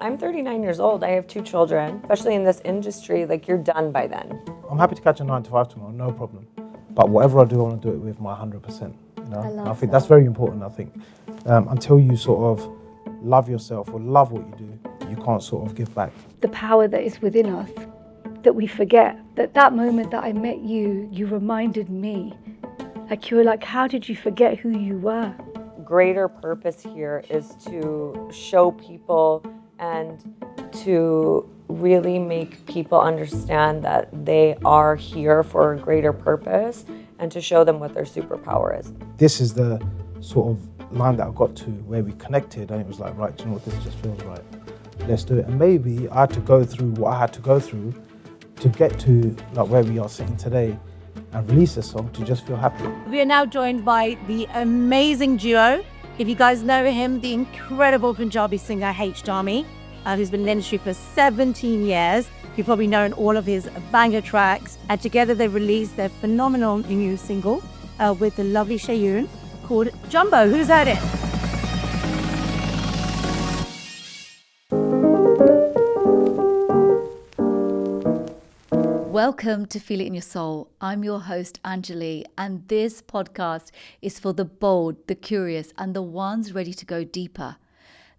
I'm 39 years old. I have 2 children. Especially in this industry, like you're done by then. I'm happy to catch a 9 to 5 tomorrow, no problem. But whatever I do, I want to do it with my 100%. You know, and I think that's very important. I think until you sort of love yourself or love what you do, you can't sort of give back. The power that is within us, that we forget. That moment that I met you, you reminded me. Like you were like, how did you forget who you were? Greater purpose here is to show people and to really make people understand that they are here for a greater purpose and to show them what their superpower is. This is the sort of line that I got to where we connected, and it was like, right, do you know what, this just feels right. Let's do it. And maybe I had to go through what I had to go through to get to like where we are sitting today and release a song to just feel happy. We are now joined by the amazing duo. If you guys know him, the incredible Punjabi singer H.Dhami, who's been in the industry for 17 years. You've probably known all of his banger tracks. And together they released their phenomenal new single with the lovely Shayoon called Jumbo. Who's heard it? Welcome to Feel It in Your Soul. I'm your host, Angelee, and this podcast is for the bold, the curious, and the ones ready to go deeper.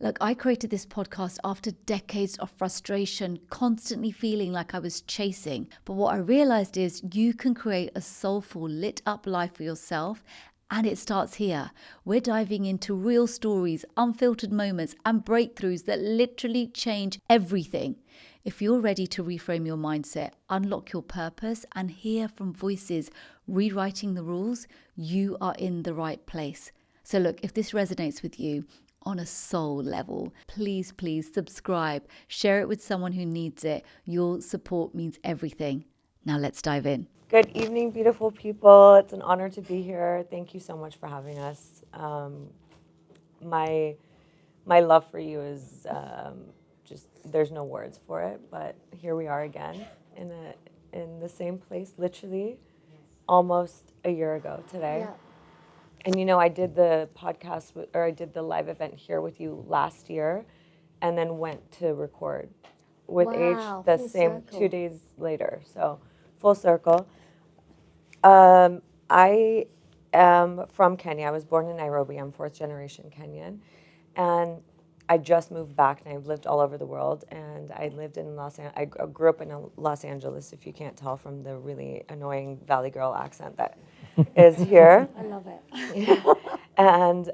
Look, I created this podcast after decades of frustration, constantly feeling like I was chasing. But what I realized is you can create a soulful, lit up life for yourself. And it starts here. We're diving into real stories, unfiltered moments, and breakthroughs that literally change everything. If you're ready to reframe your mindset, unlock your purpose, and hear from voices rewriting the rules, you are in the right place. So look, if this resonates with you on a soul level, please subscribe, share it with someone who needs it. Your support means everything. Now let's dive in. Good evening, beautiful people. It's an honor to be here. Thank you so much for having us. My love for you is just, there's no words for it, but here we are again in the same place, literally almost a year ago today. Yeah. And you know, I did the podcast I did the live event here with you last year, and then went to record with H the same circle. 2 days later. So full circle. I am from Kenya. I was born in Nairobi. I'm 4th generation Kenyan, and I just moved back, and I've lived all over the world. And I lived in I grew up in Los Angeles, if you can't tell from the really annoying Valley Girl accent that is here. I love it. And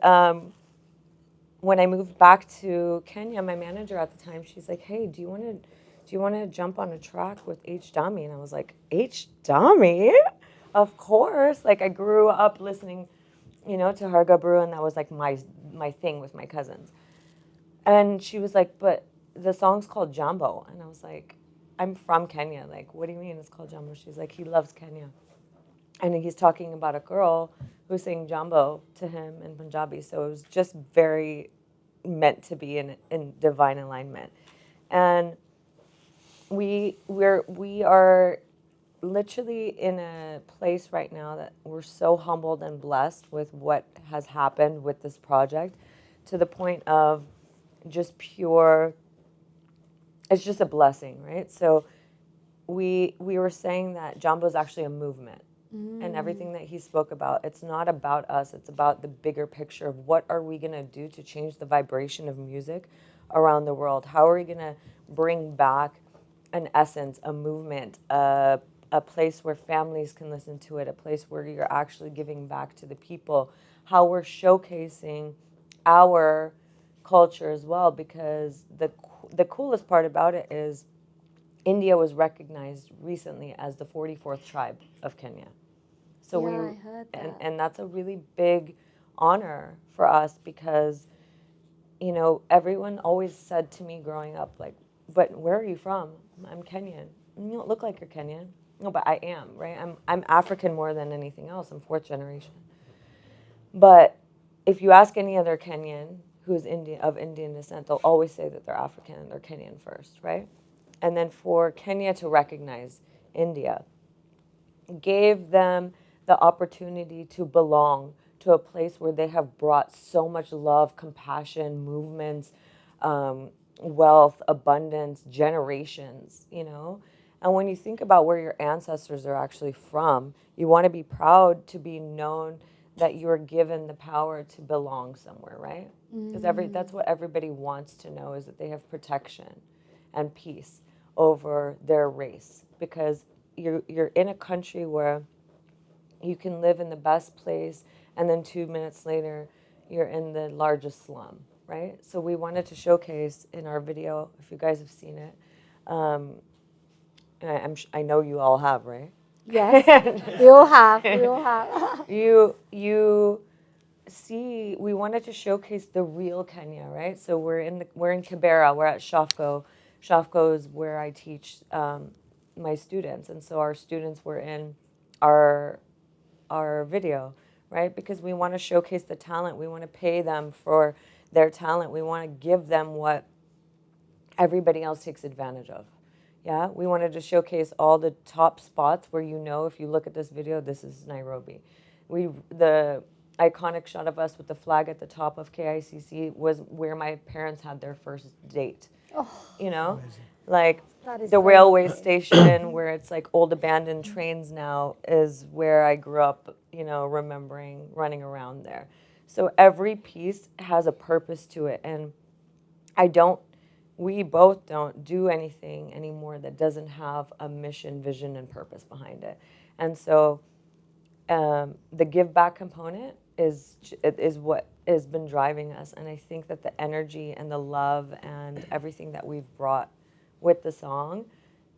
when I moved back to Kenya, my manager at the time, she's like, "Hey, do you want to jump on a track with H.Dhami?" And I was like, "H.Dhami? Of course!" Like I grew up listening, to Harga Brew, and that was like my thing with my cousins. And she was like, "But the song's called Jambo," and I was like, "I'm from Kenya. Like, what do you mean it's called Jambo?" She's like, "He loves Kenya." And he's talking about a girl who sang Jambo to him in Punjabi. So it was just very meant to be in divine alignment. And we are literally in a place right now that we're so humbled and blessed with what has happened with this project, to the point of just pure, it's just a blessing, right? So we were saying that Jambo is actually a movement. And everything that he spoke about, it's not about us, it's about the bigger picture of what are we going to do to change the vibration of music around the world. How are we going to bring back an essence, a movement, a place where families can listen to it, a place where you're actually giving back to the people, how we're showcasing our culture as well, because the coolest part about it is India was recognized recently as the 44th tribe of Kenya. So I heard that. And that's a really big honor for us, because, everyone always said to me growing up, like, "But where are you from?" "I'm Kenyan." "You don't look like you're Kenyan." "No, but I am, right? I'm African more than anything else. I'm 4th generation." But if you ask any other Kenyan who's of Indian descent, they'll always say that they're African and they're Kenyan first, right? And then for Kenya to recognize India gave them the opportunity to belong to a place where they have brought so much love, compassion, movements, wealth, abundance, generations, you know? And when you think about where your ancestors are actually from, you want to be proud to be known that you're given the power to belong somewhere, right? Because that's what everybody wants to know, is that they have protection and peace over their race. Because you're in a country where you can live in the best place, and then 2 minutes later, you're in the largest slum, right? So we wanted to showcase in our video, if you guys have seen it, and I know you all have, right? Yes, we all have. We all have. You see, we wanted to showcase the real Kenya, right? So we're in Kibera. We're at Shafco. Shafco is where I teach my students, and so our students were in our video, right? Because we want to showcase the talent. We want to pay them for their talent. We want to give them what everybody else takes advantage of. Yeah, we wanted to showcase all the top spots where, you know, if you look at this video, this is Nairobi. The iconic shot of us with the flag at the top of KICC was where my parents had their first date. Oh, you know, amazing. Like the railway station where it's like old abandoned trains now is where I grew up, you know, remembering running around there. So every piece has a purpose to it, and we both don't do anything anymore that doesn't have a mission, vision, and purpose behind it. And so the give back component is what has been driving us. And I think that the energy and the love and everything that we've brought with the song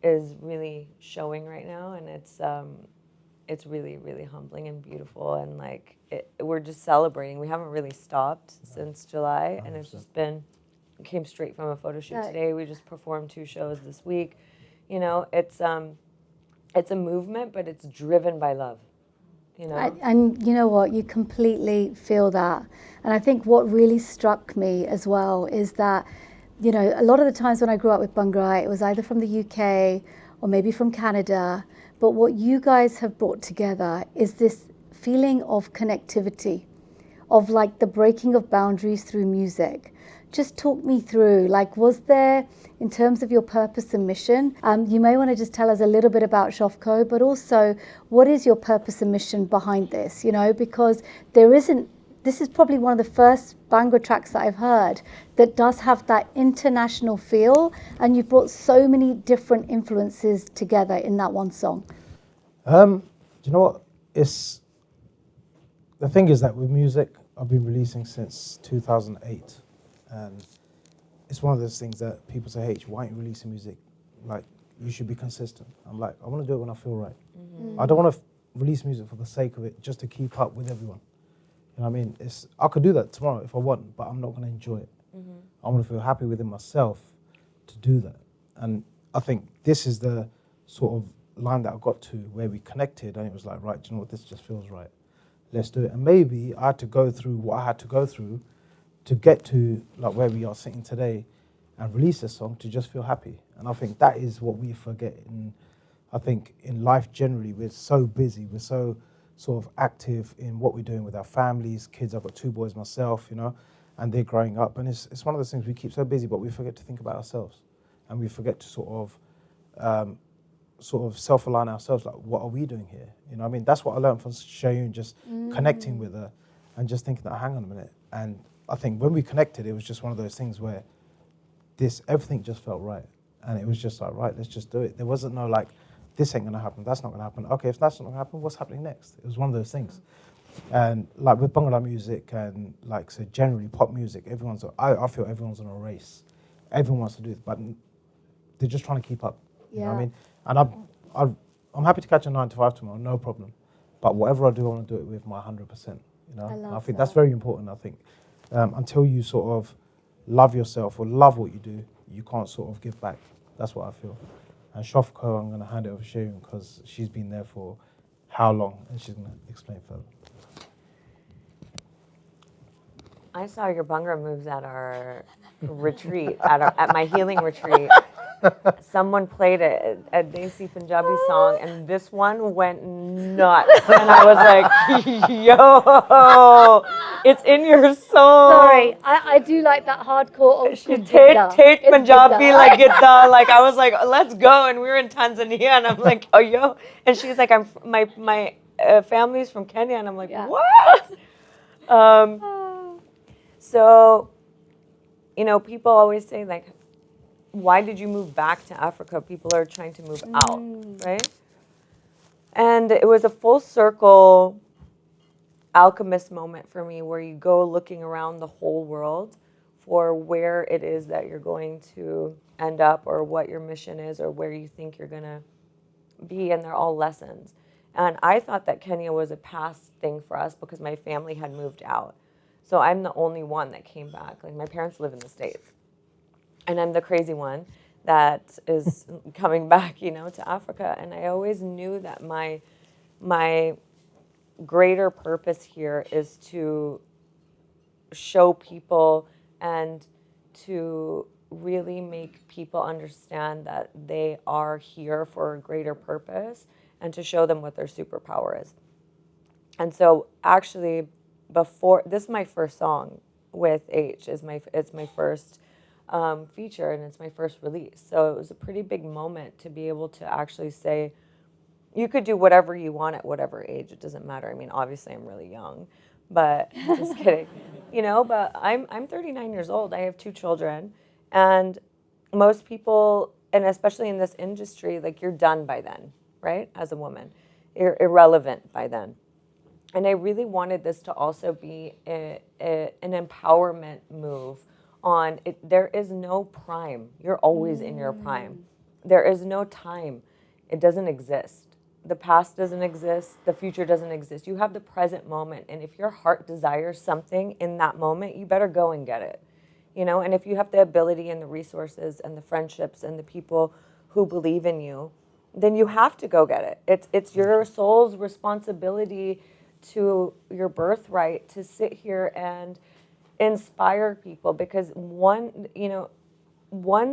is really showing right now. And it's really, really humbling and beautiful. And like, we're just celebrating. We haven't really stopped since July. And it's just came straight from a photo shoot today. We just performed 2 shows this week. You know, it's a movement, but it's driven by love. You know? And you know what? You completely feel that. And I think what really struck me as well is that, you know, a lot of the times when I grew up with Bhangra, it was either from the UK or maybe from Canada. But what you guys have brought together is this feeling of connectivity, of like the breaking of boundaries through music. Just talk me through, like, was there, in terms of your purpose and mission, you may want to just tell us a little bit about Shofco, but also what is your purpose and mission behind this, you know, because this is probably one of the first Bhangra tracks that I've heard that does have that international feel, and you've brought so many different influences together in that one song. Do you know what? The thing is that with music, I've been releasing since 2008. And it's one of those things that people say, H, why aren't you releasing music? Like, you should be consistent. I'm like, I want to do it when I feel right. Mm-hmm. I don't want to release music for the sake of it, just to keep up with everyone. You know what I mean? I could do that tomorrow if I want, but I'm not going to enjoy it. Mm-hmm. I want to feel happy within myself to do that. And I think this is the sort of line that I got to where we connected, and it was like, right, do you know what, this just feels right. Let's do it. And maybe I had to go through what I had to go through to get to like where we are sitting today and release a song to just feel happy. And I think that is what we forget. And I think in life generally, we're so busy, we're so sort of active in what we're doing with our families, kids. I've got 2 boys myself, you know, and they're growing up. And it's one of those things, we keep so busy, but we forget to think about ourselves. And we forget to sort of self-align ourselves, like, what are we doing here? You know what I mean? That's what I learned from Shayoon, just connecting with her and just thinking that, hang on a minute. And I think when we connected, it was just one of those things where everything just felt right. And it was just like, right, let's just do it. There wasn't no like, this ain't gonna happen, that's not gonna happen. Okay, if that's not gonna happen, what's happening next? It was one of those things. And like with Bangla music and like, so generally pop music, I feel everyone's on a race. Everyone wants to do it, but they're just trying to keep up. You know what I mean? And I'm happy to catch a 9 to 5 tomorrow, no problem. But whatever I do, I want to do it with my 100%. You know, I think that's very important. I think until you sort of love yourself or love what you do, you can't sort of give back. That's what I feel. And Shofco, I'm going to hand it over to Shayoon because she's been there for how long, and she's going to explain further. I saw your Bhangra moves at our retreat, at my healing retreat. someone played a Desi Punjabi song, and this one went nuts. And I was like, yo, it's in your soul. Sorry, I do like that hardcore old She school Tate Gidda. It's Punjabi, Gidda. like Gidda. Like I was like, let's go. And we were in Tanzania, and I'm like, oh, yo. And she's like, my family's from Kenya. And I'm like, Yeah. what? So, you know, people always say, like, why did you move back to Africa? People are trying to move out, right? And it was a full circle alchemist moment for me, where you go looking around the whole world for where it is that you're going to end up, or what your mission is, or where you think you're going to be, and they're all lessons. And I thought that Kenya was a past thing for us because my family had moved out. So I'm the only one that came back. Like, my parents live in the States. And I'm the crazy one that is coming back, you know, to Africa. And I always knew that my greater purpose here is to show people and to really make people understand that they are here for a greater purpose, and to show them what their superpower is. And so actually, before this is my first song with H. It's my first feature, and it's my first release. So it was a pretty big moment to be able to actually say, you could do whatever you want at whatever age. It doesn't matter. I mean, obviously I'm really young, but just kidding. You know, but I'm 39 years old. I have 2 children, and most people, and especially in this industry, like, you're done by then, right? As a woman, you're irrelevant by then. And I really wanted this to also be an empowerment move on it. There is no prime. You're always in your prime. There is no time. It doesn't exist. The past doesn't exist. The future doesn't exist. You have the present moment. And if your heart desires something in that moment, you better go and get it. You know, and if you have the ability and the resources and the friendships and the people who believe in you, then you have to go get it. It's your soul's responsibility, to your birthright, to sit here and inspire people. Because one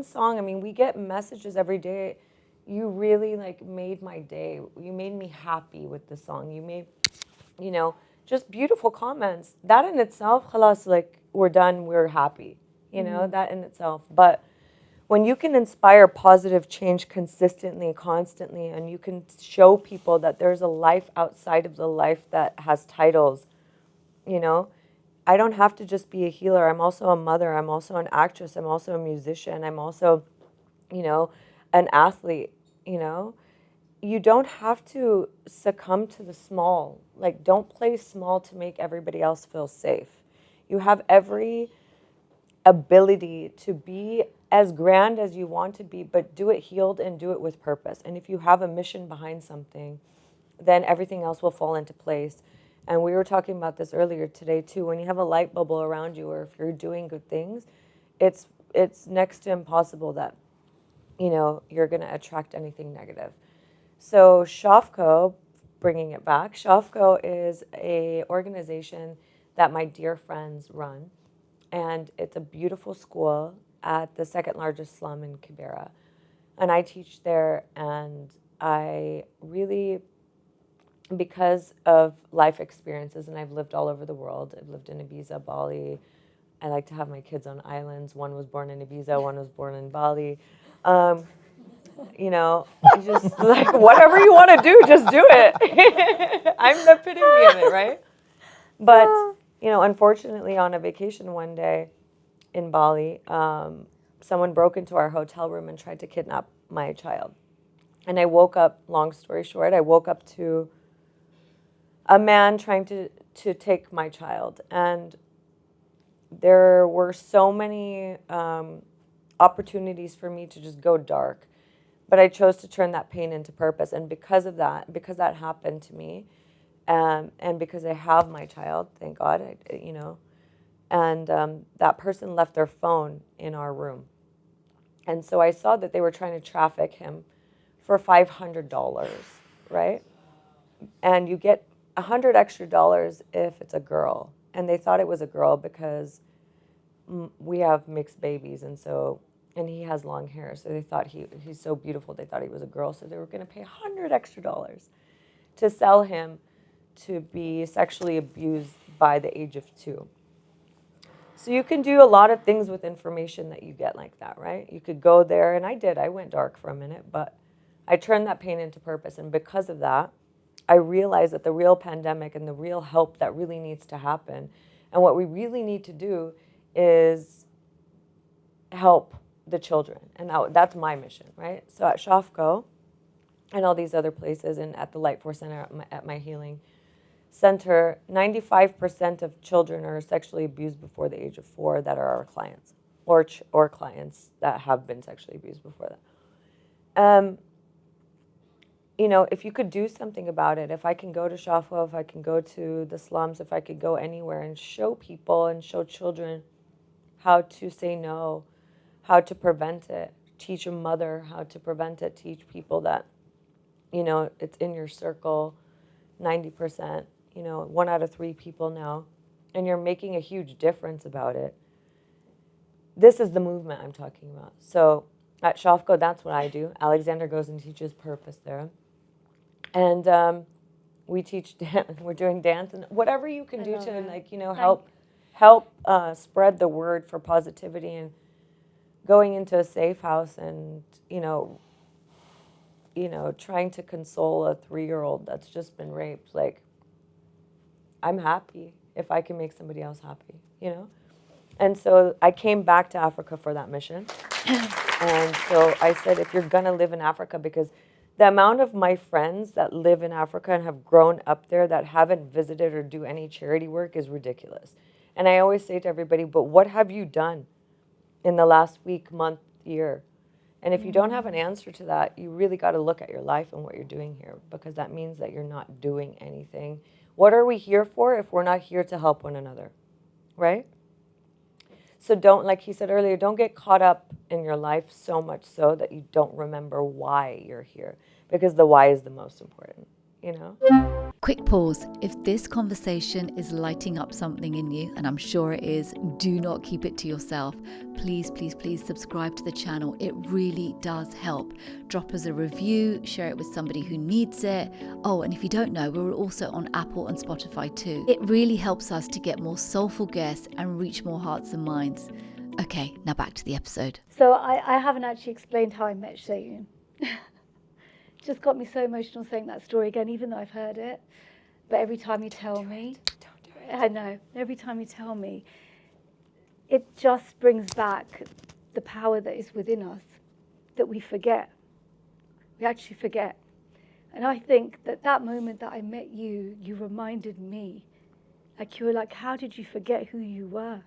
song, I mean, we get messages every day. You really, like, made my day. You made me happy with the song. You made, you know, just beautiful comments. That in itself, khalas, like, we're done, we're happy. You know, that in itself. But when you can inspire positive change consistently, constantly, and you can show people that there's a life outside of the life that has titles, you know, I don't have to just be a healer. I'm also a mother. I'm also an actress. I'm also a musician. I'm also, you know, an athlete, you know. You don't have to succumb to the small. Like, don't play small to make everybody else feel safe. You have every ability to be as grand as you want to be, but do it healed and do it with purpose. And if you have a mission behind something, then everything else will fall into place. And we were talking about this earlier today too. When you have a light bubble around you, or if you're doing good things, it's next to impossible that, you know, you're going to attract anything negative. So Shofco, bringing it back, Shofco is a organization that my dear friends run. And it's a beautiful school at the second largest slum in Kibera. And I teach there, and I really, because of life experiences, and I've lived all over the world. I've lived in Ibiza, Bali. I like to have my kids on islands. One was born in Ibiza, one was born in Bali. You know, just like, whatever you want to do, just do it. I'm the epitome of it, right? But, you know, unfortunately, on a vacation one day in Bali, someone broke into our hotel room and tried to kidnap my child. And I woke up, long story short, I woke up to a man trying to take my child. And there were so many opportunities for me to just go dark. But I chose to turn that pain into purpose. And because of that, because that happened to me, and because I have my child, thank God, you know, and that person left their phone in our room. And so I saw that they were trying to traffic him for $500, right? And you get $100 extra if it's a girl. And they thought it was a girl because we have mixed babies, and so and he has long hair, so they thought he's so beautiful, they thought he was a girl, so they were going to pay $100 extra to sell him to be sexually abused by the age of 2. So you can do a lot of things with information that you get like that, right? You could go there, and I went dark for a minute, but I turned that pain into purpose. And because of that, I realized that the real pandemic and the real help that really needs to happen, and what we really need to do is help the children. And that's my mission, right? So at Shafco and all these other places, and at the Light Force Center, at my healing center, 95% of children are sexually abused before the age of 4 that are our clients, or clients that have been sexually abused before that. You know, if you could do something about it, if I can go to Shafwa, if I can go to the slums, if I could go anywhere and show people and show children how to say no, how to prevent it, teach a mother how to prevent it, teach people that, you know, it's in your circle, 90%, you know, 1 out of 3 people know, and you're making a huge difference about it. This is the movement I'm talking about. So at Shafco, that's what I do. Alexander goes and teaches purpose there. And we teach dance, we're doing dance, and whatever you can do to, like, you know, help spread the word for positivity, and going into a safe house and, you know, trying to console a 3-year-old that's just been raped. Like, I'm happy if I can make somebody else happy, you know? And so I came back to Africa for that mission. And so I said, if you're going to live in Africa, because the amount of my friends that live in Africa and have grown up there that haven't visited or do any charity work is ridiculous. And I always say to everybody, but what have you done in the last week, month, year? And if you don't have an answer to that, you really got to look at your life and what you're doing here, because that means that you're not doing anything. What are we here for if we're not here to help one another, right? So don't, like he said earlier, don't get caught up in your life so much so that you don't remember why you're here, because the why is the most important, you know? Quick pause. If this conversation is lighting up something in you, and I'm sure it is, do not keep it to yourself. Please, please, please subscribe to the channel. It really does help. Drop us a review, share it with somebody who needs it. Oh, and if you don't know, we're also on Apple and Spotify too. It really helps us to get more soulful guests and reach more hearts and minds. Okay, now back to the episode. So I haven't actually explained how I met Shayoon. Just got me so emotional saying that story again, even though I've heard it. But every time you tell me, Don't do it. I know, every time you tell me, it just brings back the power that is within us that we forget. We actually forget. And I think that moment that I met you, you reminded me. Like, you were like, how did you forget who you were?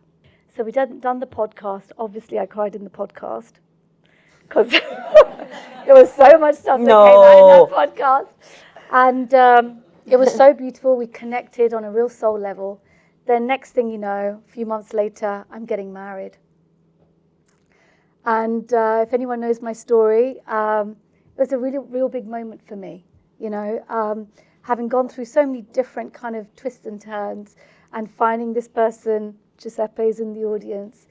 So we done the podcast. Obviously, I cried in the podcast, because there was so much stuff that came out in that podcast. And it was so beautiful. We connected on a real soul level. Then next thing you know, a few months later, I'm getting married. And if anyone knows my story, it was a really, real big moment for me. You know, having gone through so many different kind of twists and turns, and finding this person, Giuseppe's in the audience,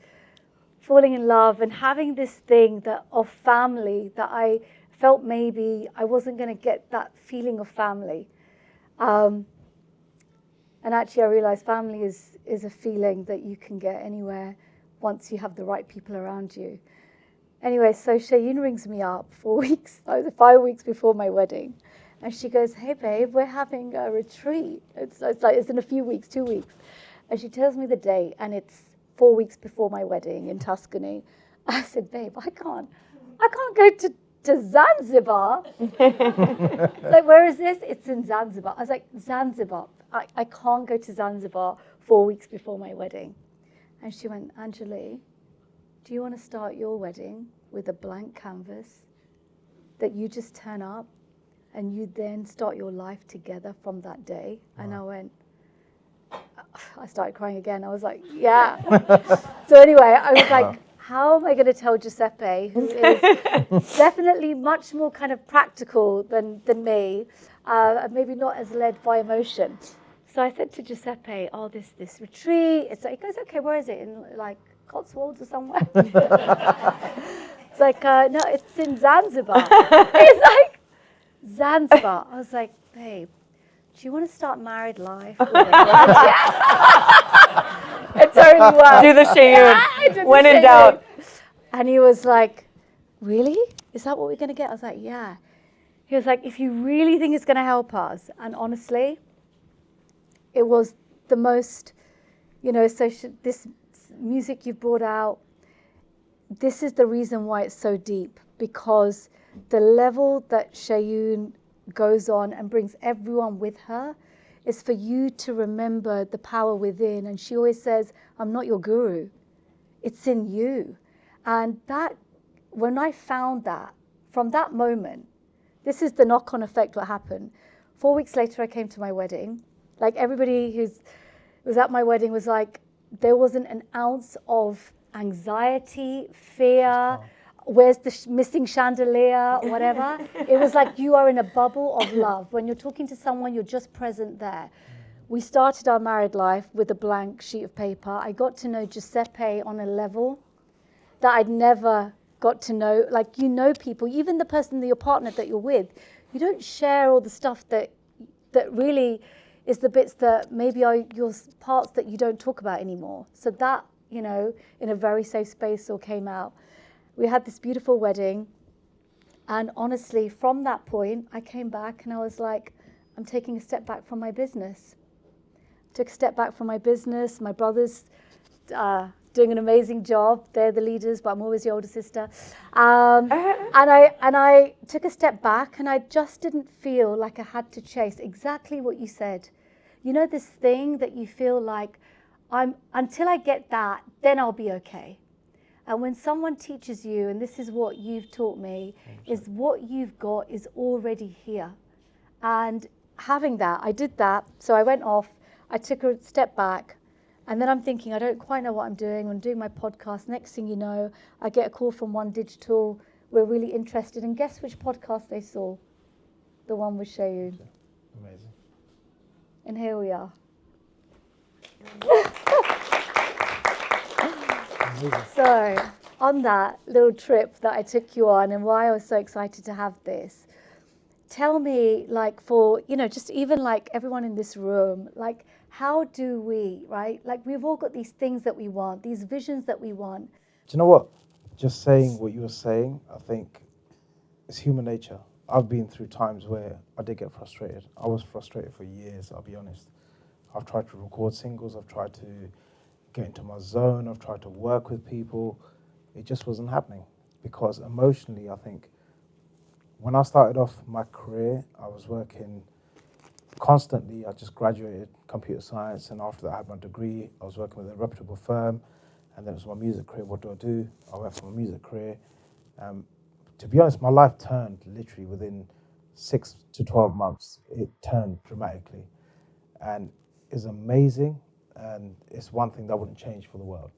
falling in love and having this thing that of family that I felt maybe I wasn't going to get that feeling of family. And actually I realized family is a feeling that you can get anywhere once you have the right people around you. Anyway, so Shayoon rings me up 5 weeks before my wedding. And she goes, hey babe, we're having a retreat. It's in a few weeks, 2 weeks. And she tells me the date, and it's 4 weeks before my wedding in Tuscany. I said, babe, I can't go to Zanzibar. Like, where is this? It's in Zanzibar. I was like, Zanzibar. I can't go to Zanzibar 4 weeks before my wedding. And she went, Angelee, do you want to start your wedding with a blank canvas that you just turn up and you then start your life together from that day? Wow. And I went, I started crying again. I was like, yeah. So anyway, I was like, how am I going to tell Giuseppe, who is definitely much more kind of practical than me, and maybe not as led by emotion. So I said to Giuseppe, oh, this retreat. It's like, he goes, okay, where is it? In like Cotswolds or somewhere? It's like, no, it's in Zanzibar. He's like, Zanzibar. I was like, babe, do you want to start married life? It totally worked. Do the Shayoon. When in doubt. And he was like, really? Is that what we're going to get? I was like, yeah. He was like, if you really think it's going to help us. And honestly, it was the most, this music you've brought out, this is the reason why it's so deep, because the level that Shayoon goes on and brings everyone with her is for you to remember the power within. And she always says, I'm not your guru. It's in you. And that, when I found that, from that moment, this is the knock-on effect what happened. 4 weeks later, I came to my wedding. Like, everybody who was at my wedding was like, there wasn't an ounce of anxiety, fear, where's the missing chandelier, whatever. It was like you are in a bubble of love. When you're talking to someone, you're just present there. We started our married life with a blank sheet of paper. I got to know Giuseppe on a level that I'd never got to know. Like, people, even the person, your partner that you're with, you don't share all the stuff that really is the bits that maybe are your parts that you don't talk about anymore. So that, in a very safe space all came out. We had this beautiful wedding. And honestly, from that point, I came back and I was like, I'm taking a step back from my business. Took a step back from my business. My brother's doing an amazing job. They're the leaders, but I'm always the older sister. And I took a step back, and I just didn't feel like I had to chase exactly what you said. This thing that you feel like, until I get that, then I'll be okay. And when someone teaches you, and this is what you've taught me, is what you've got is already here. And having that, I did that. So I went off, I took a step back, and then I'm thinking, I don't quite know what I'm doing. I'm doing my podcast. Next thing you know, I get a call from One Digital. We're really interested. And guess which podcast they saw? The one with Shayoon. Amazing. And here we are. So, on that little trip that I took you on, and why I was so excited to have this, tell me, like, for, just even like everyone in this room, like, how do we, right? Like, we've all got these things that we want, these visions that we want. Do you know what? Just saying what you were saying, I think it's human nature. I've been through times where I did get frustrated. I was frustrated for years, I'll be honest. I've tried to record singles, I've tried to get into my zone, I've tried to work with people. It just wasn't happening, because emotionally, I think, when I started off my career, I was working constantly. I just graduated computer science, and after that I had my degree. I was working with a reputable firm, and then it was my music career. What do? I went for my music career. To be honest, my life turned literally within 6 to 12 months. It turned dramatically, and it's amazing, and it's one thing that I wouldn't change for the world.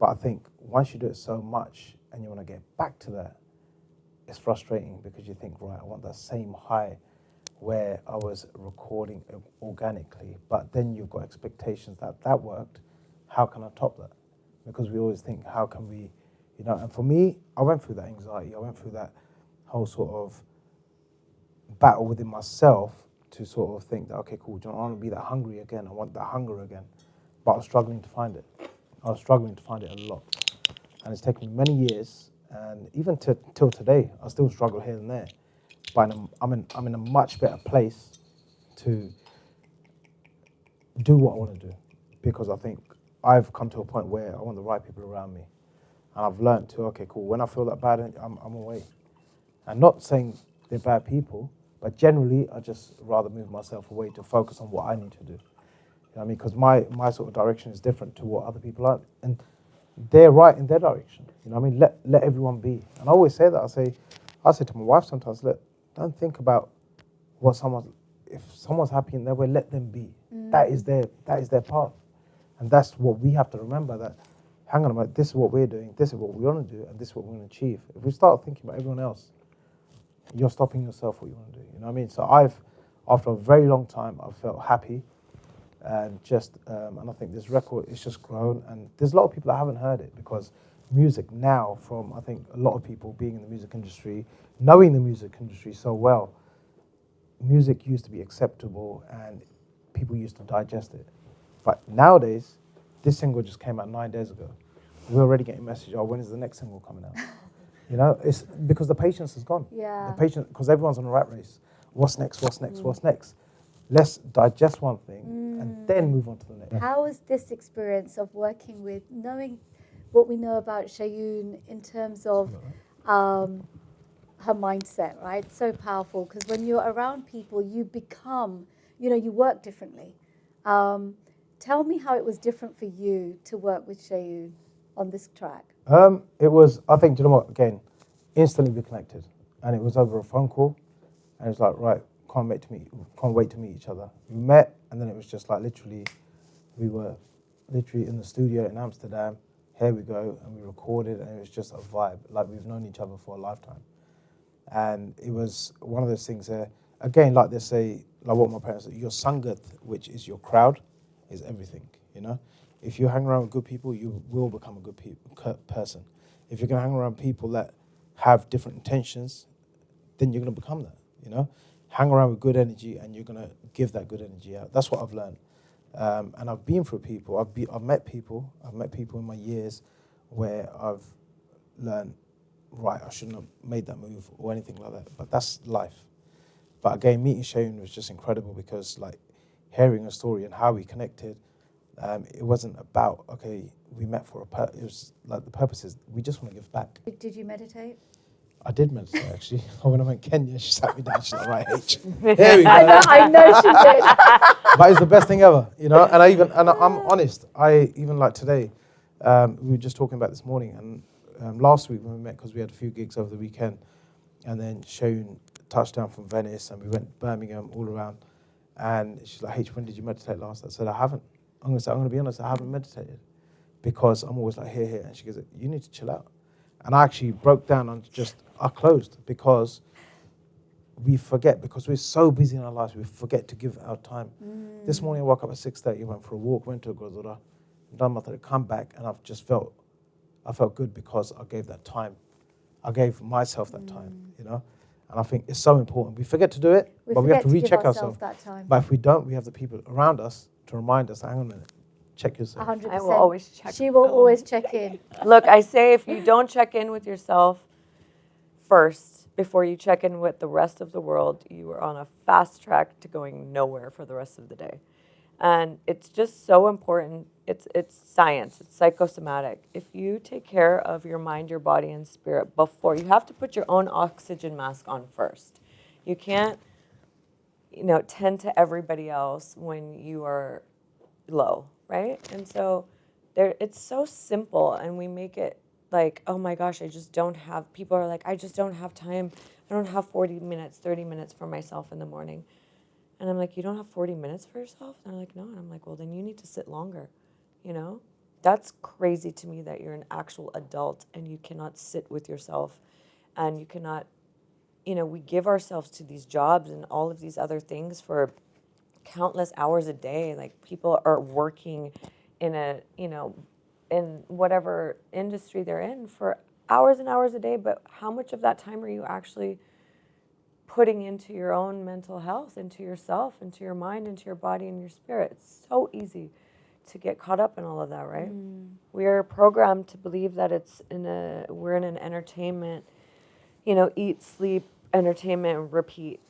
But I think once you do it so much and you want to get back to that, it's frustrating, because you think, right, I want that same high where I was recording organically, but then you've got expectations that worked. How can I top that? Because we always think, how can we, and for me, I went through that anxiety. I went through that whole sort of battle within myself to sort of think that, okay, cool, I want to be that hungry again. I want that hunger again. But I was struggling to find it. I was struggling to find it a lot. And it's taken me many years, and even till today, I still struggle here and there. But I'm in a much better place to do what I want to do, because I think I've come to a point where I want the right people around me. And I've learned to, okay, cool, when I feel that bad, I'm away. And not saying they're bad people, but generally I just rather move myself away to focus on what I need to do. You know what I mean? Because my sort of direction is different to what other people are. And they're right in their direction. You know what I mean? Let everyone be. And I always say that. I say to my wife sometimes, look, don't think about if someone's happy in their way, let them be. That is their path. And that's what we have to remember, that, hang on a minute, this is what we're doing, this is what we want to do, and this is what we're going to achieve. If we start thinking about everyone else, you're stopping yourself what you want to do. You know what I mean? So after a very long time, I've felt happy. and and I think this record is just grown, and there's a lot of people that haven't heard it because music now, from I think a lot of people being in the music industry, knowing the music industry so well, music used to be acceptable and people used to digest it. But nowadays, this single just came out 9 days ago. We're already getting message, oh, when is the next single coming out? You know, it's because the patience is gone. Yeah. The patience, because everyone's on a rat race. What's next, what's next, what's next? Let's digest one thing and then move on to the next. How was this experience of working with, knowing what we know about Shayoon in terms of her mindset, right? So powerful, because when you're around people, you become, you work differently. Tell me how it was different for you to work with Shayoon on this track. It was, I think, do you know what, again, instantly we connected. And it was over a phone call. And it was like, right, can't wait to meet each other. We met, and then it was just like we were literally in the studio in Amsterdam. Here we go, and we recorded, and it was just a vibe. Like we've known each other for a lifetime. And it was one of those things there, again, like they say, like what my parents say, your sangat, which is your crowd, is everything, you know? If you hang around with good people, you will become a good person. If you're going to hang around people that have different intentions, then you're going to become that, you know? Hang around with good energy and you're going to give that good energy out. That's what I've learned. And I've been through people. I've met people in my years where I've learned, right, I shouldn't have made that move or anything like that. But that's life. But again, meeting Shayoon was just incredible because like hearing a story and how we connected, it wasn't about, okay, we met for it was like the purpose is we just want to give back. Did you meditate? I did meditate actually. When I went to Kenya, she sat me down. She's like, right, H, here we go. I know she did. But it's the best thing ever, you know. And I'm honest. I even like today, we were just talking about this morning, and last week when we met, because we had a few gigs over the weekend, and then Shayoon touched down from Venice, and we went Birmingham all around, and she's like, H, when did you meditate last? I said, I haven't. I'm gonna be honest, I haven't meditated, because I'm always like here, and she goes, you need to chill out. And I actually broke down and I closed because we forget, because we're so busy in our lives, we forget to give our time. This morning I woke up at 6:30, went for a walk, went to a Gurdwara, done my thing, come back, and I felt good because I gave that time. I gave myself that time, you know? And I think it's so important. We forget to do it, but we have to recheck ourselves. That time. But if we don't, we have the people around us to remind us, hang on a minute, check yourself. 100%. I will always check. She will always check in. Look, I say if you don't check in with yourself first before you check in with the rest of the world, you are on a fast track to going nowhere for the rest of the day. And it's just so important. It's science. It's psychosomatic. If you take care of your mind, your body, and spirit before, you have to put your own oxygen mask on first. You can't, tend to everybody else when you are low, right? And so it's so simple, and we make it like, oh my gosh, people are like, I just don't have time. I don't have 40 minutes, 30 minutes for myself in the morning. And I'm like, you don't have 40 minutes for yourself? And they're like, no. And I'm like, well, then you need to sit longer, That's crazy to me that you're an actual adult and you cannot sit with yourself, and you cannot, we give ourselves to these jobs and all of these other things for countless hours a day. Like, people are working in in whatever industry they're in for hours and hours a day, but how much of that time are you actually putting into your own mental health, into yourself, into your mind, into your body and your spirit? It's so easy to get caught up in all of that, right? We are programmed to believe that we're in an entertainment, eat, sleep, entertainment, repeat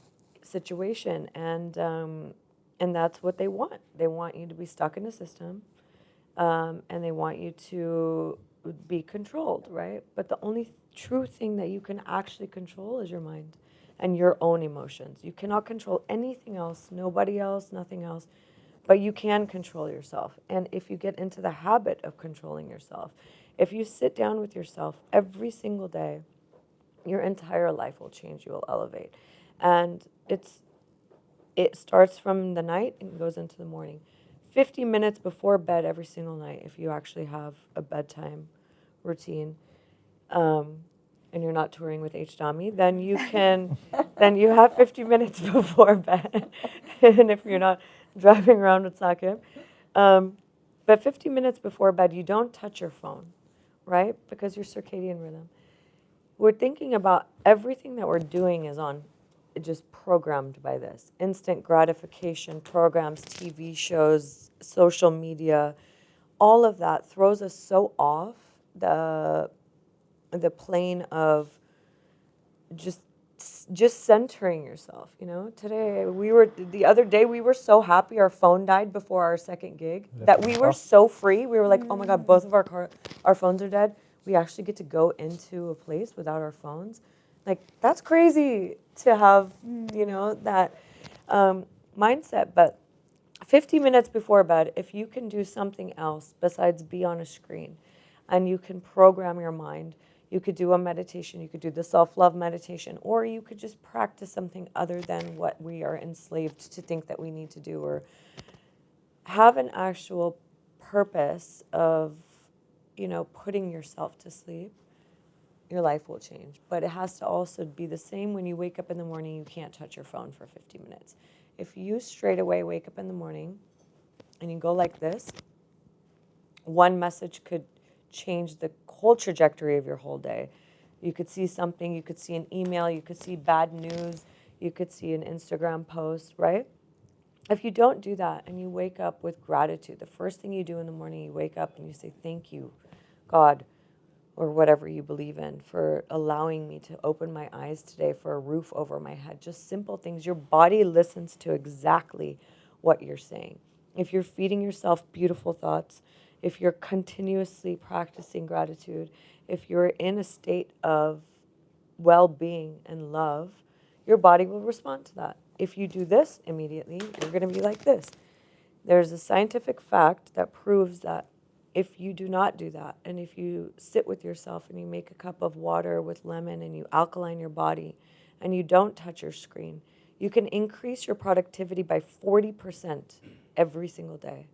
situation, and that's what they want. They want you to be stuck in a system, and they want you to be controlled, right? But the only true thing that you can actually control is your mind and your own emotions. You cannot control anything else, nobody else, nothing else, but you can control yourself. And if you get into the habit of controlling yourself, if you sit down with yourself every single day, your entire life will change, you will elevate. And it starts from the night and goes into the morning. 50 minutes before bed every single night, if you actually have a bedtime routine, and you're not touring with H.Dhami, then you have 50 minutes before bed. And if you're not, driving around with Sakib. But 50 minutes before bed, you don't touch your phone, right? Because your circadian rhythm. We're thinking about everything that we're doing is on just programmed by this. Instant gratification programs, TV shows, social media, all of that throws us so off the plane of just centering yourself, you know. The other day we were so happy our phone died before our second gig that we were so free. We were like, oh my God, both of our phones are dead. We actually get to go into a place without our phones. Like, that's crazy to have, you know, that mindset. But 50 minutes before bed, if you can do something else besides be on a screen, and you can program your mind, you could do a meditation, you could do the self-love meditation, or you could just practice something other than what we are enslaved to think that we need to do, or have an actual purpose of, you know, putting yourself to sleep, your life will change. But it has to also be the same when you wake up in the morning, you can't touch your phone for 50 minutes. If you straight away wake up in the morning and you go like this, one message could change the whole trajectory of your whole day. You could see something, you could see an email, you could see bad news, you could see an Instagram post, right? If you don't do that and you wake up with gratitude, the first thing you do in the morning, you wake up and you say, thank you, God, or whatever you believe in, for allowing me to open my eyes today, for a roof over my head. Just simple things. Your body listens to exactly what you're saying. If you're feeding yourself beautiful thoughts, if you're continuously practicing gratitude, if you're in a state of well-being and love, your body will respond to that. If you do this immediately, you're going to be like this. There's a scientific fact that proves that if you do not do that, and if you sit with yourself and you make a cup of water with lemon and you alkaline your body and you don't touch your screen, you can increase your productivity by 40% every single day.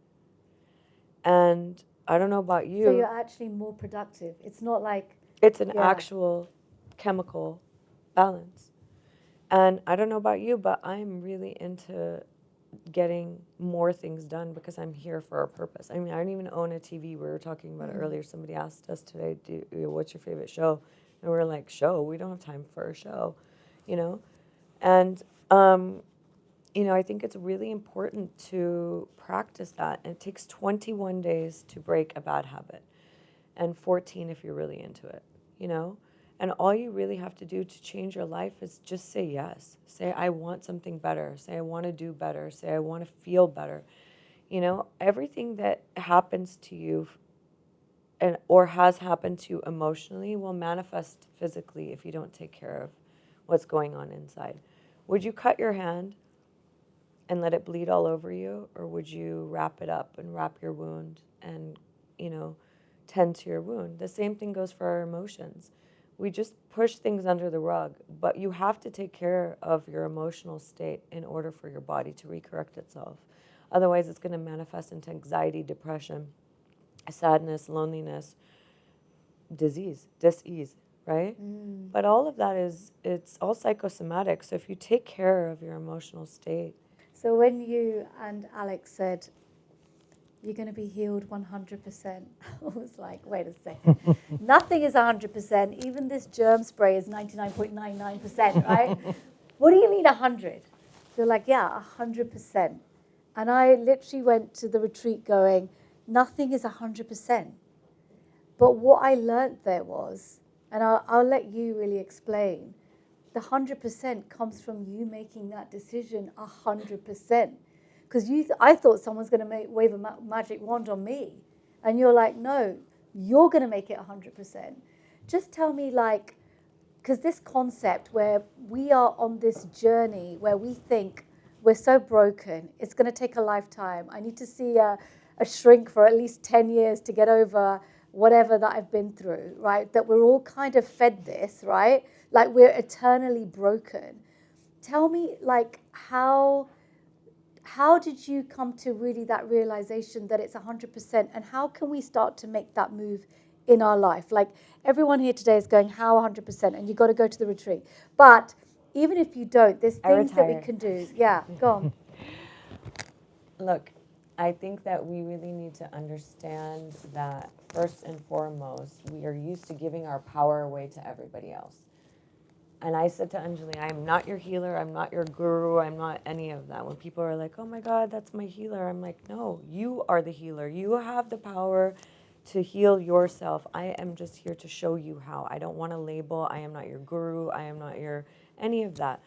And I don't know about you. So you're actually more productive. It's not like... It's an actual chemical balance. And I don't know about you, but I'm really into getting more things done because I'm here for a purpose. I mean, I don't even own a TV. We were talking about it earlier. Somebody asked us today, what's your favorite show? And we're like, show? We don't have time for a show, you know? And, you know, I think it's really important to practice that. And it takes 21 days to break a bad habit and 14 if you're really into it, you know? And all you really have to do to change your life is just say yes. Say, I want something better. Say, I want to do better. Say, I want to feel better. You know, everything that happens to you or has happened to you emotionally will manifest physically if you don't take care of what's going on inside. Would you cut your hand and let it bleed all over you? Or would you wrap it up and wrap your wound and, you know, tend to your wound? The same thing goes for our emotions. We just push things under the rug, but you have to take care of your emotional state in order for your body to recorrect itself. Otherwise, it's going to manifest into anxiety, depression, sadness, loneliness, disease, dis-ease, right? But all of that it's all psychosomatic. So if you take care of your emotional state. So when you and Alex said, you're going to be healed 100%. I was like, wait a second. Nothing is 100%. Even this germ spray is 99.99%, right? What do you mean 100? They're like, yeah, 100%. And I literally went to the retreat going, nothing is 100%. But what I learned there was, and I'll let you really explain, the 100% comes from you making that decision 100%. Because I thought someone's going to wave a magic wand on me. And you're like, no, you're going to make it 100%. Just tell me, like, because this concept where we are on this journey where we think we're so broken, it's going to take a lifetime. I need to see a shrink for at least 10 years to get over whatever that I've been through, right? That we're all kind of fed this, right? Like we're eternally broken. Tell me, like, how did you come to really that realization that it's 100%, and how can we start to make that move in our life? Like everyone here today is going, how 100%, and you got to go to the retreat. But even if you don't, there's things that we can do. Yeah, go on. Look, I think that we really need to understand that first and foremost, we are used to giving our power away to everybody else. And I said to Angelee, I am not your healer. I'm not your guru. I'm not any of that. When people are like, oh my God, that's my healer. I'm like, no, you are the healer. You have the power to heal yourself. I am just here to show you how. I don't want to label. I am not your guru. I am not your any of that.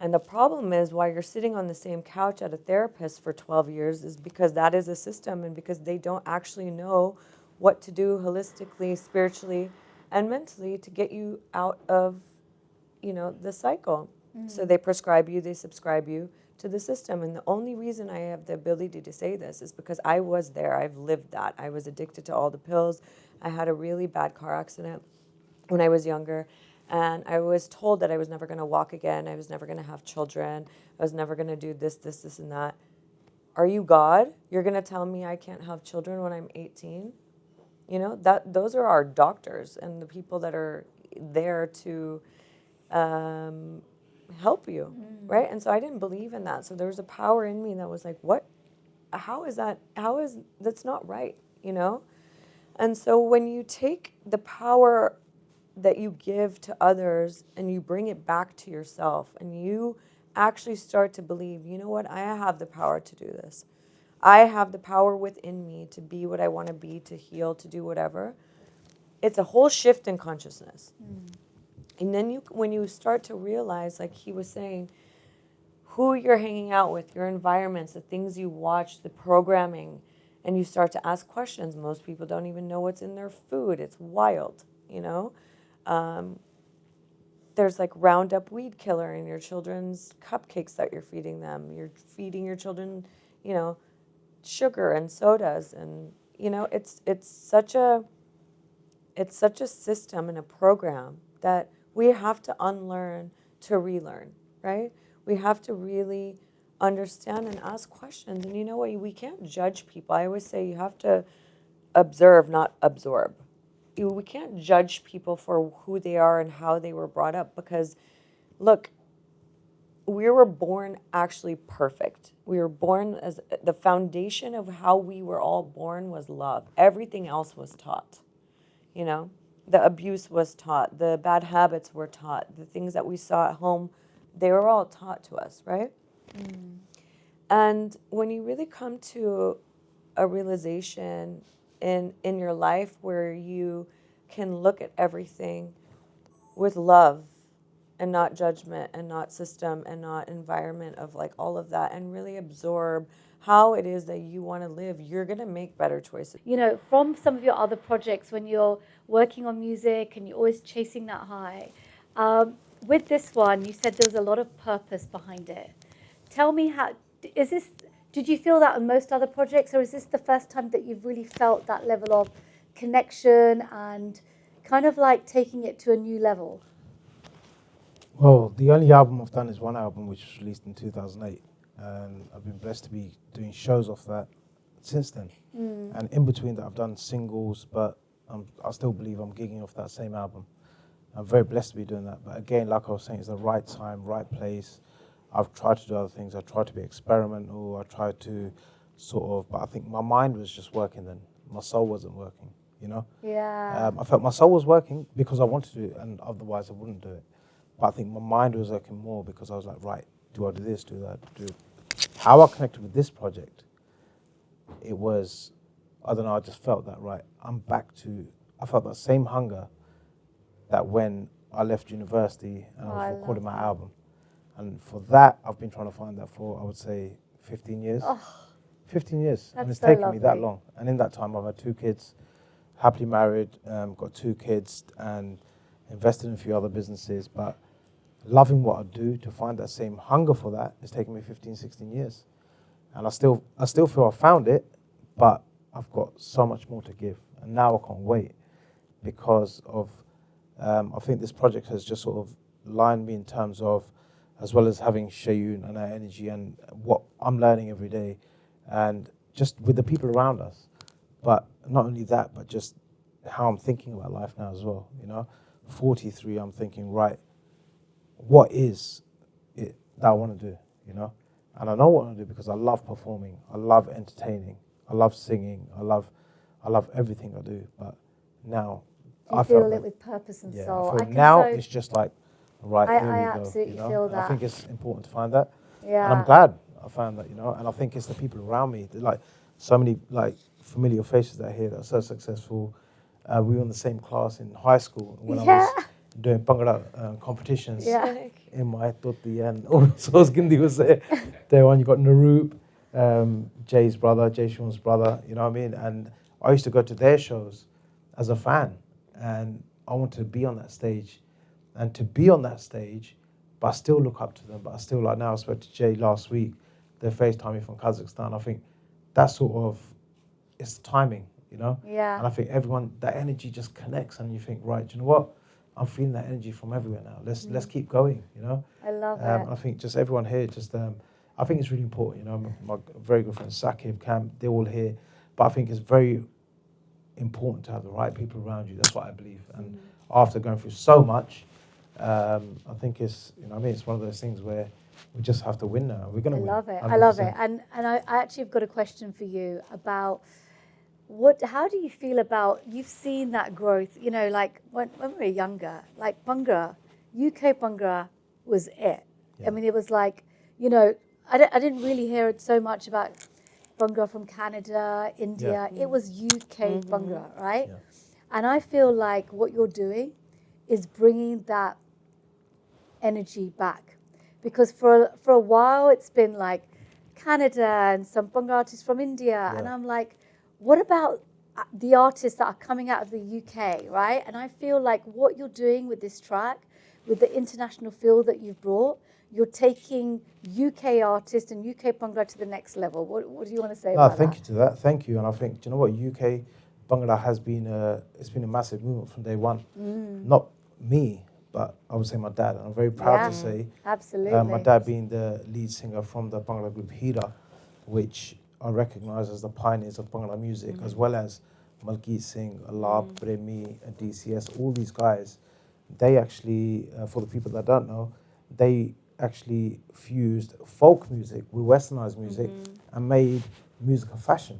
And the problem is why you're sitting on the same couch at a therapist for 12 years is because that is a system and because they don't actually know what to do holistically, spiritually, and mentally to get you out of, the cycle. So they prescribe you, they subscribe you to the system. And the only reason I have the ability to say this is because I was there. I've lived that. I was addicted to all the pills. I had a really bad car accident when I was younger. And I was told that I was never going to walk again. I was never going to have children. I was never going to do this, and that. Are you God? You're going to tell me I can't have children when I'm 18? Those are our doctors and the people that are there to help you, right? And so I didn't believe in that. So there was a power in me that was like, what? How is that? That's not right, And so when you take the power that you give to others and you bring it back to yourself and you actually start to believe, you know what, I have the power to do this. I have the power within me to be what I want to be, to heal, to do whatever. It's a whole shift in consciousness. And then when you start to realize, like he was saying, who you're hanging out with, your environments, the things you watch, the programming, and you start to ask questions. Most people don't even know what's in their food. It's wild, There's like Roundup weed killer in your children's cupcakes that you're feeding them. You're feeding your children, sugar and sodas, and it's such a system and a program that we have to unlearn to relearn, right? We have to really understand and ask questions. And you know what? We can't judge people. I always say you have to observe, not absorb. We can't judge people for who they are and how they were brought up because, look, we were born actually perfect. We were born as the foundation of how we were all born was love. Everything else was taught. The abuse was taught, the bad habits were taught, the things that we saw at home, they were all taught to us, right? And when you really come to a realization in your life where you can look at everything with love and not judgment and not system and not environment of like all of that and really absorb how it is that you want to live, you're going to make better choices. From some of your other projects, when you're working on music and you're always chasing that high, with this one, you said there was a lot of purpose behind it. Tell me did you feel that on most other projects, or is this the first time that you've really felt that level of connection and kind of like taking it to a new level? Well, the only album I've done is one album, which was released in 2008. And I've been blessed to be doing shows off that since then. And in between that, I've done singles, but I still believe I'm gigging off that same album. I'm very blessed to be doing that. But again, like I was saying, it's the right time, right place. I've tried to do other things. I tried to be experimental. I tried to but I think my mind was just working then. My soul wasn't working, Yeah. I felt my soul was working because I wanted to do it, and otherwise I wouldn't do it. But I think my mind was working more because I was like, right, do I do this, do that, do it. How I connected with this project, it was, I don't know, I just felt that, right, I felt that same hunger that when I left university and I was recording my album. And for that, I've been trying to find that for, I would say, 15 years. 15 years, and it's taken me that long. And in that time, I've had 2 kids, happily married, got 2 kids, and invested in a few other businesses. But loving what I do, to find that same hunger for that, it's taken me 15, 16 years. And I still feel I found it, but I've got so much more to give. And now I can't wait because of, I think this project has just sort of lined me in terms of, as well as having Shayoon and her energy and what I'm learning every day, and just with the people around us. But not only that, but just how I'm thinking about life now as well. 43, I'm thinking, right, what is it that I want to do, And I know what I do because I love performing, I love entertaining, I love singing, I love everything I do. But now You feel it with purpose and soul. I feel now it's just like, right, here we I go. absolutely You know? feel And that. I think it's important to find that. Yeah. And I'm glad I found that, you know. And I think it's the people around me, like so many like familiar faces that are here that are so successful. We were in the same class in high school when I was doing Bhangra competitions. Yeah. In my Tutti and also Gindi was there. There on you got Naroop, Jay's brother, Jay Sean's brother, you know what I mean? And I used to go to their shows as a fan, and I wanted to be on that stage. And to be on that stage, but I still look up to them, but I still like now I spoke to Jay last week, they're FaceTiming from Kazakhstan. I think that sort of, it's timing, you know? Yeah. And I think everyone, that energy just connects and you think, right, do you know what? I'm feeling that energy from everywhere now. Let's keep going, you know? I love it. I think just everyone here, I think it's really important, you know? My very good friend Sakib, Cam, they're all here. But I think it's very important to have the right people around you. That's what I believe. And after going through so much, I think it's, you know what I mean? It's one of those things where we just have to win now. We're going to win. I love it. 100%. I love it. And I actually have got a question for you about how do you feel about, you've seen that growth, you know, like when we were younger, like Bhangra, UK Bhangra was it. Yeah. I mean, it was like, you know, I didn't really hear it so much about Bhangra from Canada, India. It was UK Bhangra, right? Yeah. And I feel like what you're doing is bringing that energy back. Because for a while, it's been like Canada and some Bhangra artists from India. Yeah. And I'm like, what about the artists that are coming out of the UK, right? And I feel like what you're doing with this track, with the international feel that you've brought, you're taking UK artists and UK Bhangra to the next level. What do you want to say about that? Thank you to that. Thank you. And I think, do you know what, UK Bhangra has been it's been a massive movement from day one. Not me, but I would say my dad. And I'm very proud to say, absolutely. my dad being the lead singer from the Bhangra group Hira, which I recognise as the pioneers of Bhangra music, as well as Malkit Singh, Alap, Premi, DCS, all these guys. They actually, for the people that don't know, they actually fused folk music with westernised music and made music a fashion.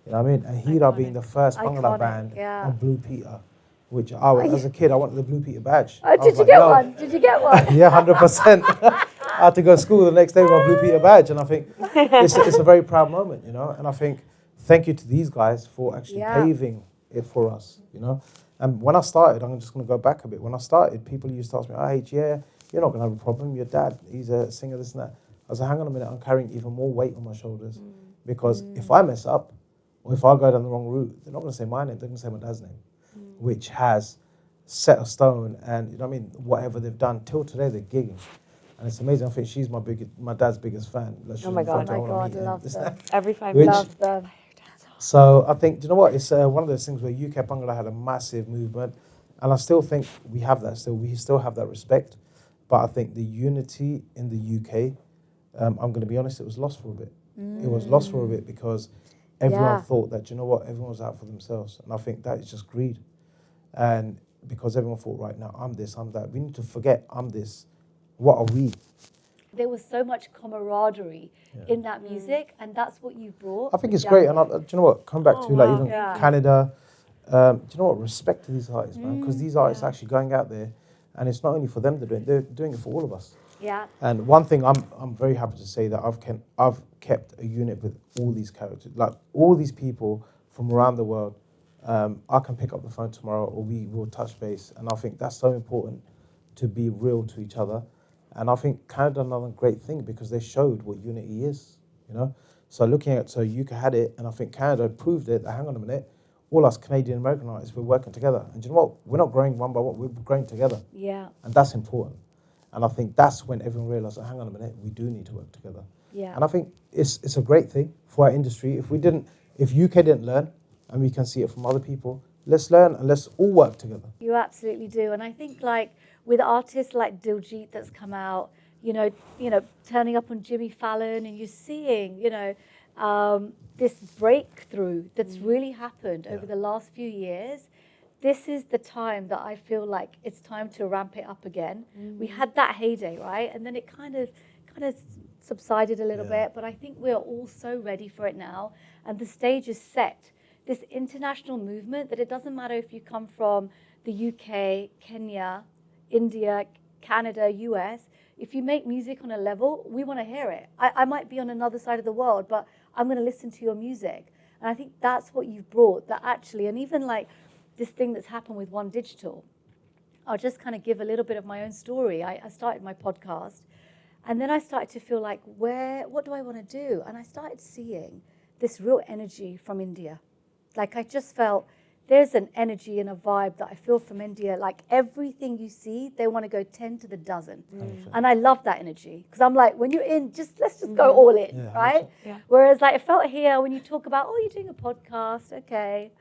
You know what I mean? And Hira being the first Bhangra band on Blue Peter, which as a kid, I wanted the Blue Peter badge. Did you get one? Did you get one? Yeah, 100%. I had to go to school the next day with my Blue Peter badge, and I think it's a very proud moment, you know. And I think thank you to these guys for actually paving it for us, you know. And when I started, I'm just going to go back a bit. When I started, people used to ask me, you're not going to have a problem. Your dad, he's a singer, this and that. I was like, hang on a minute, I'm carrying even more weight on my shoulders. Because if I mess up, or if I go down the wrong route, they're not going to say my name, they're going to say my dad's name, which has set a stone. And, you know what I mean, whatever they've done, till today, they're gigging. And it's amazing. I think she's my dad's biggest fan. Oh my God, love them. Every 5 Which- minutes. Love them. So I think, do you know what? It's one of those things where UK Bhangra had a massive movement, and I still think we have that still. We still have that respect, but I think the unity in the UK, I'm going to be honest, it was lost for a bit. It was lost for a bit because everyone thought that, do you know what? Everyone was out for themselves, and I think that is just greed. And because everyone thought, right now, I'm this, I'm that. We need to forget I'm this. What are we? There was so much camaraderie in that music, and that's what you brought. I think it's great, and do you know what? Come back to like even Canada. Do you know what? Respect to these artists, man, because these artists are actually going out there, and it's not only for them to do it; they're doing it for all of us. Yeah. And one thing I'm very happy to say that I've kept a unit with all these characters, like all these people from around the world. I can pick up the phone tomorrow, or we will touch base, and I think that's so important to be real to each other. And I think Canada done another great thing because they showed what unity is, you know. So UK had it, and I think Canada proved it. That, hang on a minute, all us Canadian American artists, we're working together. And do you know what? We're not growing one by one, we're growing together. Yeah. And that's important. And I think that's when everyone realised, hang on a minute, we do need to work together. Yeah. And I think it's a great thing for our industry. If UK didn't learn, and we can see it from other people, let's learn and let's all work together. You absolutely do. And I think like with artists like Diljit that's come out, you know, turning up on Jimmy Fallon, and you're seeing, this breakthrough that's really happened over the last few years. This is the time that I feel like it's time to ramp it up again. We had that heyday, right? And then it kind of subsided a little Yeah. bit, but I think we're all so ready for it now. And the stage is set. This international movement that it doesn't matter if you come from the UK, Kenya, India, Canada, US, if you make music on a level, we want to hear it. I might be on another side of the world, but I'm going to listen to your music. And I think that's what you've brought, that actually, and even like this thing that's happened with One Digital, I'll just kind of give a little bit of my own story. I started my podcast, and then I started to feel like, what do I want to do? And I started seeing this real energy from India. Like I just felt there's an energy and a vibe that I feel from India. Like everything you see, they want to go 10 to the dozen. And I love that energy. Because I'm like, when you're in, let's just go all in, Yeah, right? Yeah. Whereas like I felt here when you talk about, oh, you're doing a podcast, okay.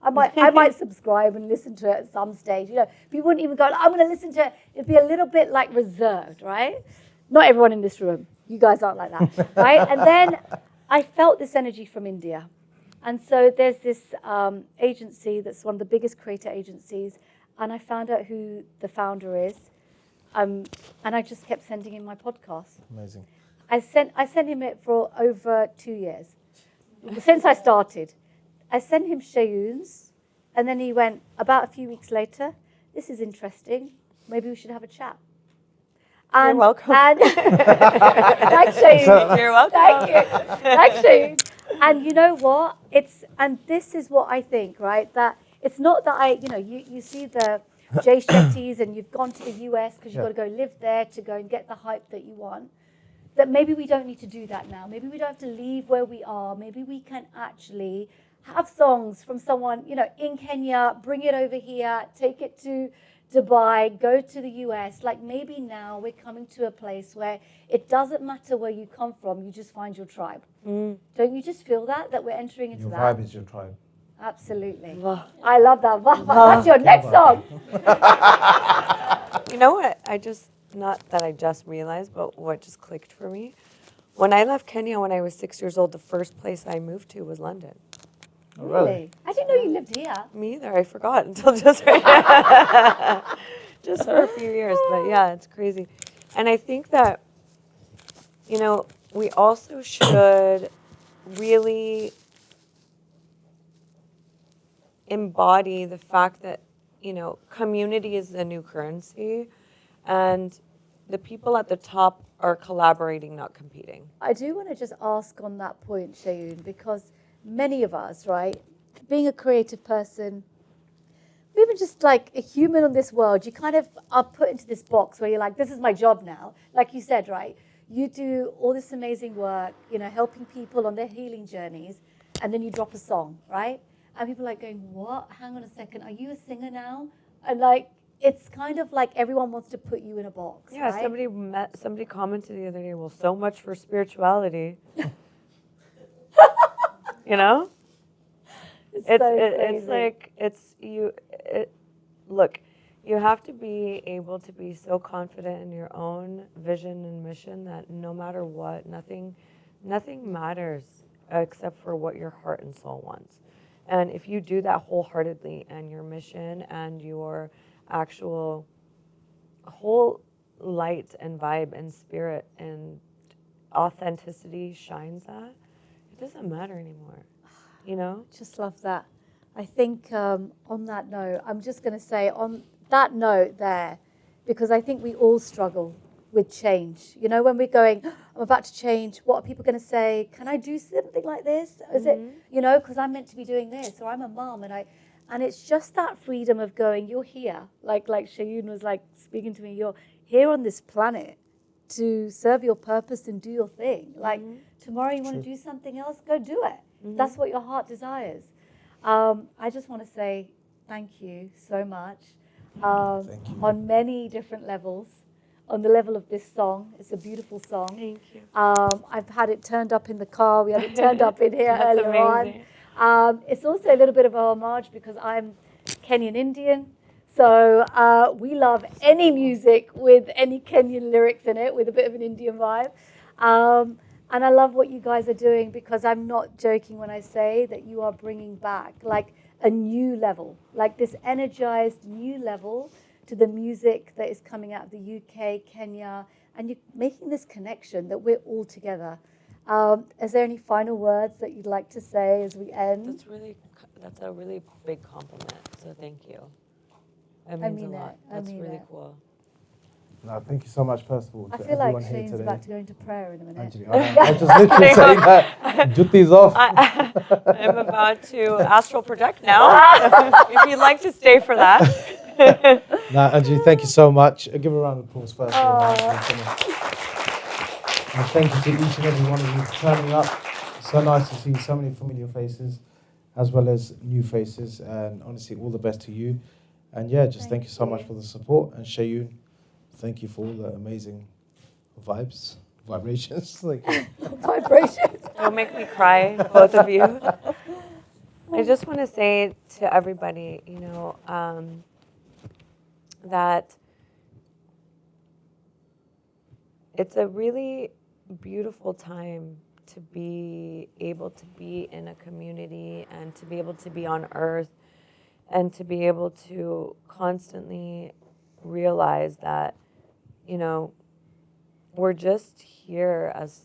I might subscribe and listen to it at some stage. You know, people wouldn't even go, I'm going to listen to it. It'd be a little bit like reserved, right? Not everyone in this room. You guys aren't like that, right? And then I felt this energy from India. And so there's this agency that's one of the biggest creator agencies, and I found out who the founder is, and I just kept sending him my podcast. Amazing. I sent him it for over 2 years, since I started. I sent him Shayoon's, and then he went, about a few weeks later, this is interesting, maybe we should have a chat. You're welcome. And thanks, Shayoon. You're welcome. Thank you. Thanks, Shayoon. And you know what? And this is what I think, right? That it's not that you see the Jay Shetty's and you've gone to the US because you've got to go live there to go and get the hype that you want. That maybe we don't need to do that now. Maybe we don't have to leave where we are. Maybe we can actually have songs from someone, in Kenya, bring it over here, take it to Dubai, go to the US. Like maybe now we're coming to a place where it doesn't matter where you come from, you just find your tribe. Don't you just feel that we're entering into Your that? vibe is your tribe. Absolutely. I love that. That's your next song. You know what? Not that I just realized, but what just clicked for me. When I left Kenya when I was 6 years old, the first place I moved to was London. Oh, really? I didn't know you lived here. Me either. I forgot until just right now. Just for a few years. But yeah, it's crazy. And I think that, we also should really embody the fact that, community is the new currency, and the people at the top are collaborating, not competing. I do want to just ask on that point, Shayoon, because many of us, right, being a creative person, even just like a human on this world, you kind of are put into this box where you're like, this is my job now. Like you said, right, you do all this amazing work, helping people on their healing journeys, and then you drop a song, right? And people are like going, what? Hang on a second, are you a singer now? And like, it's kind of like everyone wants to put you in a box, Yeah, right? somebody commented the other day, well, so much for spirituality. Look, you have to be able to be so confident in your own vision and mission that no matter what, nothing matters except for what your heart and soul wants. And if you do that wholeheartedly, and your mission and your actual whole light and vibe and spirit and authenticity shines that, it doesn't matter anymore, Just love that. I think on that note, I'm just going to say on that note there, because I think we all struggle with change. When we're going, I'm about to change, what are people going to say? Can I do something like this? Is it, because I'm meant to be doing this, or I'm a mom, and it's just that freedom of going, you're here. Like Shayoon was like speaking to me, you're here on this planet to serve your purpose and do your thing. Like tomorrow you want to do something else, go do it. That's what your heart desires. I just want to say thank you so much Thank you. on many different levels. On the level of this song, it's a beautiful song. Thank you. I've had it turned up in the car. We had it turned up in here That's earlier amazing. on. It's also a little bit of a homage because I'm Kenyan Indian. So we love any music with any Kenyan lyrics in it, with a bit of an Indian vibe. And I love what you guys are doing, because I'm not joking when I say that you are bringing back like a new level, like this energized new level to the music that is coming out of the UK, Kenya, and you're making this connection that we're all together. Is there any final words that you'd like to say as we end? That's a really big compliment. So thank you. It I means mean a lot. it. I That's mean really it. cool. No, thank you so much, first of all, I to feel like everyone here Shane's today. about to go into prayer in a minute. Angelee, I was just literally saying that. Jutti's off. I'm about to astral project now. If you'd like to stay for that. No, Angelee, thank you so much. Give a round of applause first. And thank you to each and every one of you for turning up. It's so nice to see so many familiar faces as well as new faces. And honestly, all the best to you. And yeah, just thank you so much for the support. And Shayoon, thank you for all the amazing vibrations. Vibrations. Don't make me cry, both of you. I just want to say to everybody, that it's a really beautiful time to be able to be in a community and to be able to be on earth and to be able to constantly realize that, we're just here as,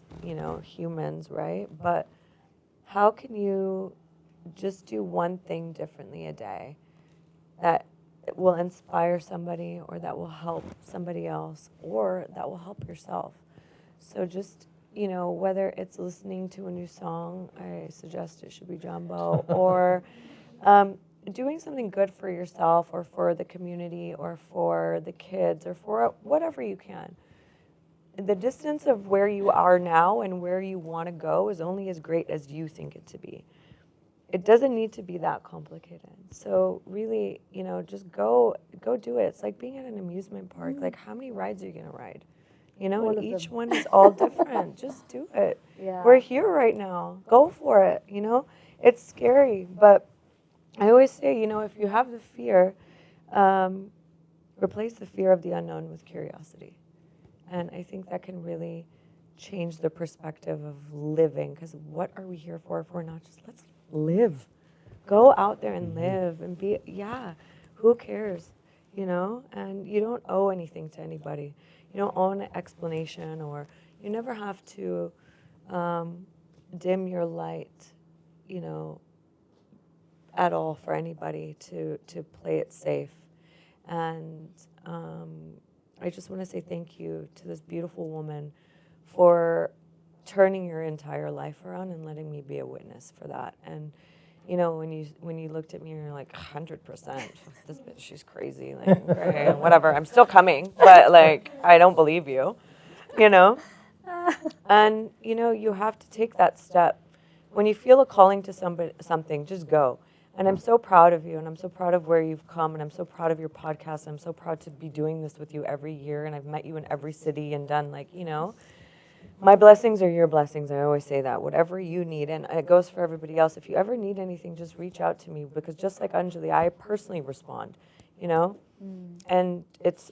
humans, right? But how can you just do one thing differently a day that will inspire somebody or that will help somebody else or that will help yourself? So just, whether it's listening to a new song, I suggest it should be Jumbo, or doing something good for yourself or for the community or for the kids or for whatever you can. The distance of where you are now and where you want to go is only as great as you think it to be. It doesn't need to be that complicated. So really, just go do it. It's like being at an amusement park. Like, how many rides are you going to ride? And each one is all different. Just do it. Yeah. We're here right now. Go for it. It's scary, but I always say, if you have the fear, replace the fear of the unknown with curiosity. And I think that can really change the perspective of living. Because what are we here for if we're not just, let's live. Go out there and live and be, who cares? And you don't owe anything to anybody. You don't owe an explanation, or you never have to dim your light, at all for anybody to play it safe. And I just want to say thank you to this beautiful woman for turning your entire life around and letting me be a witness for that. And when you looked at me and you're like 100%, this bitch, she's crazy, like, okay, whatever, I'm still coming, but like, I don't believe you, and you have to take that step. When you feel a calling to something, just go. And I'm so proud of you, and I'm so proud of where you've come, and I'm so proud of your podcast. I'm so proud to be doing this with you every year, and I've met you in every city and done, my blessings are your blessings. I always say that. Whatever you need, and it goes for everybody else. If you ever need anything, just reach out to me, because just like Angelee, I personally respond, And it's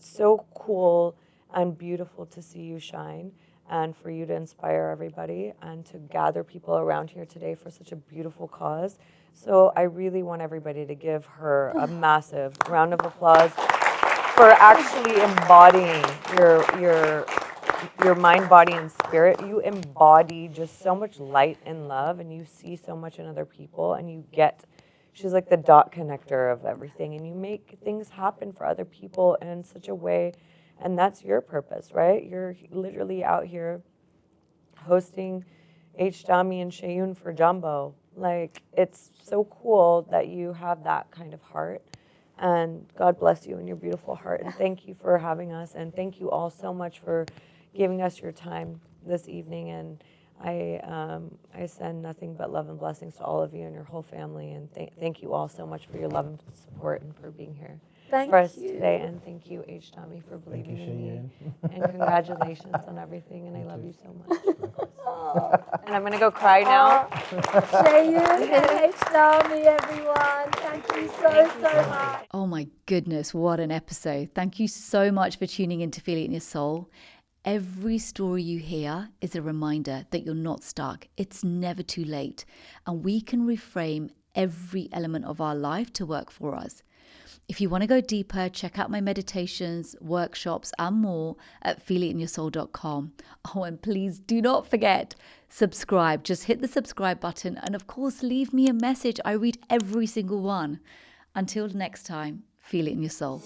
so cool and beautiful to see you shine, and for you to inspire everybody, and to gather people around here today for such a beautiful cause. So I really want everybody to give her a massive round of applause for actually embodying your mind, body, and spirit. You embody just so much light and love, and you see so much in other people, and she's like the dot connector of everything, and you make things happen for other people in such a way, and that's your purpose, right? You're literally out here hosting H.Dhami and Shayoon for Jumbo. Like, it's so cool that you have that kind of heart, and God bless you and your beautiful heart, and thank you for having us, and thank you all so much for giving us your time this evening. And I send nothing but love and blessings to all of you and your whole family, and thank you all so much for your love and support and for being here for us today. And thank you, H.Dhami, for believing in me, and congratulations on everything, and I love you so much. And I'm going to go cry now. Shayoon and H.Dhami, everyone. Thank you so much. Oh my goodness, what an episode. Thank you so much for tuning in to Feel It in Your Soul. Every story you hear is a reminder that you're not stuck. It's never too late. And we can reframe every element of our life to work for us. If you want to go deeper, check out my meditations, workshops, and more at feelitinyoursoul.com. Oh, and please do not forget, subscribe. Just hit the subscribe button and of course, leave me a message. I read every single one. Until next time, feel it in your soul.